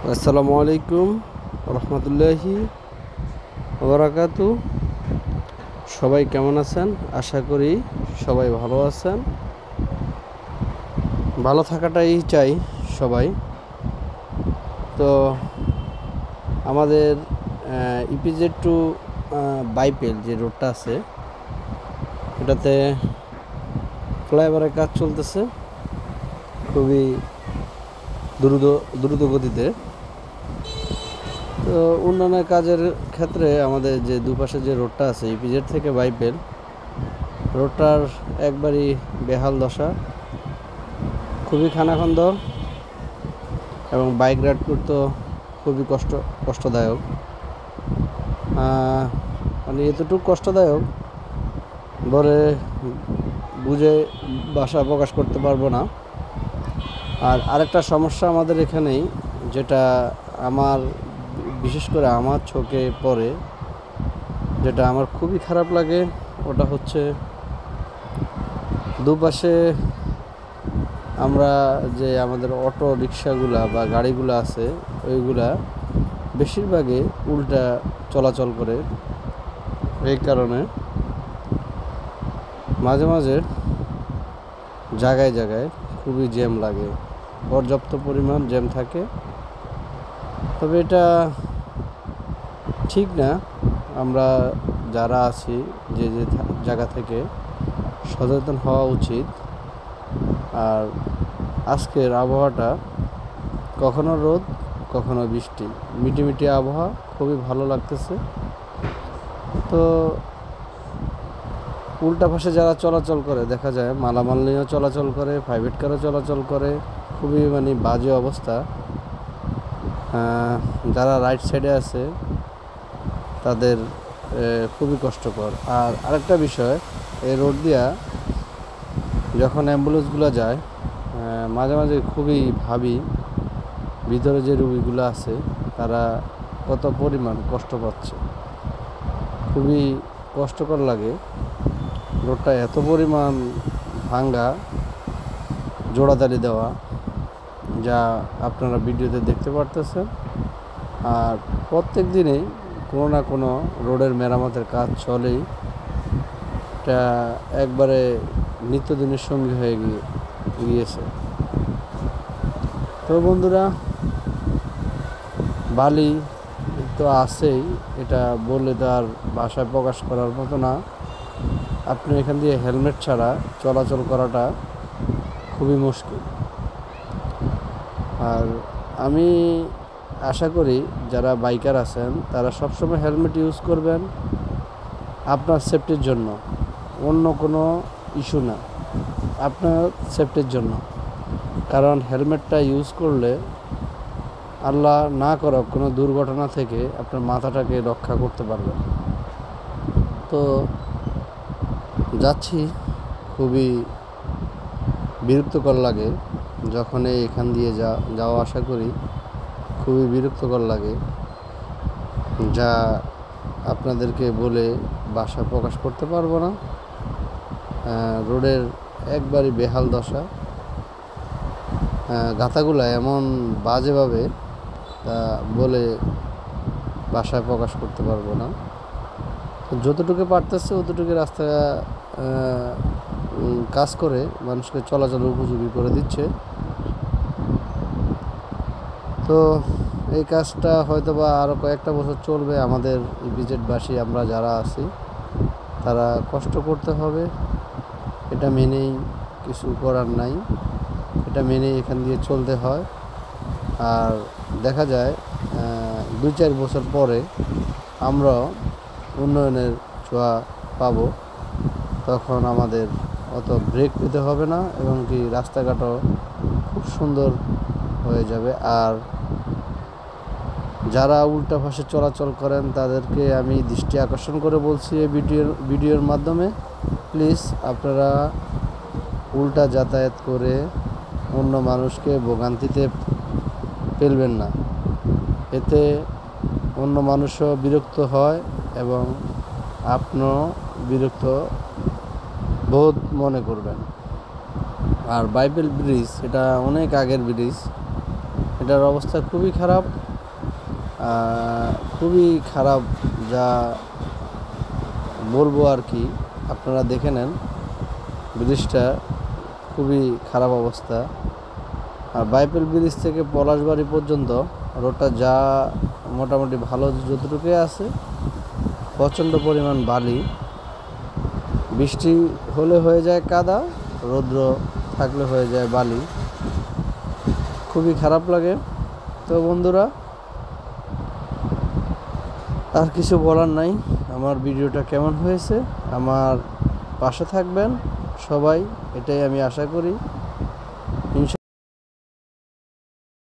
আসসালামু আলাইকুম রহমতুল্লাহি ওবারাকাতু। সবাই কেমন আছেন? আশা করি সবাই ভালো আছেন। ভালো থাকাটাই চাই সবাই। তো আমাদের ইপিজেড টু বাইপেল যে রোডটা আছে এটাতে ফ্লাইওভারের কাজ চলতেছে খুবই দ্রুত গতিতে। তো উন্নয়নের কাজের ক্ষেত্রে আমাদের যে দুপাশে যে রোডটা আছে ইপিজেড থেকে বাইপেল রোডটার একবারই বেহাল দশা, খুবই খানাখন্দ এবং বাইক রাইড করতে খুবই কষ্টদায়ক। মানে এতটুকু কষ্টদায়ক বলে বুঝে ভাষা প্রকাশ করতে পারবো না। আর আরেকটা সমস্যা আমাদের এখানেই, যেটা আমার বিশেষ করে আমার চোখে পড়ে, যেটা আমার খুবই খারাপ লাগে, ওটা হচ্ছে দুপাশে আমরা যে আমাদের অটো রিক্সাগুলা বা গাড়িগুলো আছে ওইগুলা বেশিরভাগই উল্টা চলাচল করে। এই কারণে মাঝে মাঝে জায়গায় জায়গায় খুবই জ্যাম লাগে, পর্যাপ্ত পরিমাণ জ্যাম থাকে। তবে এটা ঠিক না। আমরা যারা আছি যে যে জায়গা থেকে সচেতন হওয়া উচিত। আর আজকের আবহাওয়াটা কখনো রোদ কখনো বৃষ্টি, মিটিমিটি আবহাওয়া, খুবই ভালো লাগতেছে। তো উল্টা পাশে যারা চলাচল করে দেখা যায় মালামাল নিয়েও চলাচল করে, প্রাইভেট কারও চলাচল করে, খুবই মানে বাজে অবস্থা। যারা রাইট সাইডে আছে তাদের খুবই কষ্টকর। আর আরেকটা বিষয়, এই রোড দিয়া যখন অ্যাম্বুলেন্সগুলো যায় মাঝে মাঝে খুবই ভাবি ভিতরে যে রুগীগুলো আছে তারা কত পরিমাণ কষ্ট পাচ্ছে, খুবই কষ্টকর লাগে। রোডটা এত পরিমাণ ভাঙ্গা, জোড়াতালি দেওয়া, যা আপনারা ভিডিওতে দেখতে পারতেছেন। আর প্রত্যেক দিনেই কোনো না কোনো রোডের মেরামতের কাজ চলেই, এটা একবারে নিত্যদিনের সঙ্গী হয়ে গিয়েছে। তো বন্ধুরা, বালি তো আছেই, এটা বললে তো আর ভাষায় প্রকাশ করার মতো না। আপনি এখান দিয়ে হেলমেট ছাড়া চলাচল করাটা খুবই মুশকিল। আর আমি আশা করি যারা বাইকার আছেন তারা সবসময় হেলমেট ইউজ করবেন, আপনার সেফটির জন্য, অন্য কোনো ইস্যু না, আপনার সেফটির জন্য। কারণ হেলমেটটা ইউজ করলে আল্লাহ না করুক কোনো দুর্ঘটনা থেকে আপনার মাথাটাকে রক্ষা করতে পারবেন। তো যাচ্ছি, খুবই বিরক্তকর লাগে যখন এখান দিয়ে যাওয়া আসা করি, খুবই বিরক্তকর লাগে, যা আপনাদেরকে বলে ভাষা প্রকাশ করতে পারবো না। রোডের একবারই বেহাল দশা, গাথাগুলো এমন বাজেভাবে তা বলে ভাষায় প্রকাশ করতে পারবো না। যতটুকু পারতেছে অতটুকু রাস্তা কাজ করে মানুষকে চলাচল উপযোগী করে দিচ্ছে। তো এই কাজটা হয়তো বা আরও কয়েকটা বছর চলবে। আমাদের ইপিজেডবাসী আমরা যারা আছি তারা কষ্ট করতে হবে, এটা মেনেই, কিছু করার নাই, এটা মেনেই এখান দিয়ে চলতে হয়। আর দেখা যায় 2-4 বছর পরে আমরা উন্নয়নের ছোঁয়া পাব, তখন আমাদের অত ব্রেক পেতে হবে না এবং কি রাস্তাঘাটও খুব সুন্দর হয়ে যাবে। আর যারা উল্টা পাশে চলাচল করেন তাদেরকে আমি দৃষ্টি আকর্ষণ করে বলছি এই ভিডিওর মাধ্যমে, প্লিজ আপনারা উল্টা যাতায়াত করে অন্য মানুষকে ভোগান্তিতে ফেলবেন না। এতে অন্য মানুষও বিরক্ত হয় এবং আপনিও বিরক্ত বোধ মনে করবেন। আর বাইপেল ব্রিজ এটা অনেক আগের ব্রিজ, এটা এটার অবস্থা খুবই খারাপ, খুবই খারাপ, যা বলবো আর কি। আপনারা দেখে নেন, ব্রিজটা খুবই খারাপ অবস্থা। আর বাইপেল ব্রিজ থেকে পলাশবাড়ি পর্যন্ত রোডটা যা মোটামুটি ভালো যতটুকুই আছে, প্রচণ্ড পরিমাণ বালি। বৃষ্টি হলে হয়ে যায় কাদা, রৌদ্র থাকলে হয়ে যায় বালি, খুবই খারাপ লাগে। তো বন্ধুরা, আর কিছু বলার নাই। আমার ভিডিওটা কেমন হয়েছে, আমার পাশে থাকবেন সবাই, এটাই আমি আশা করি।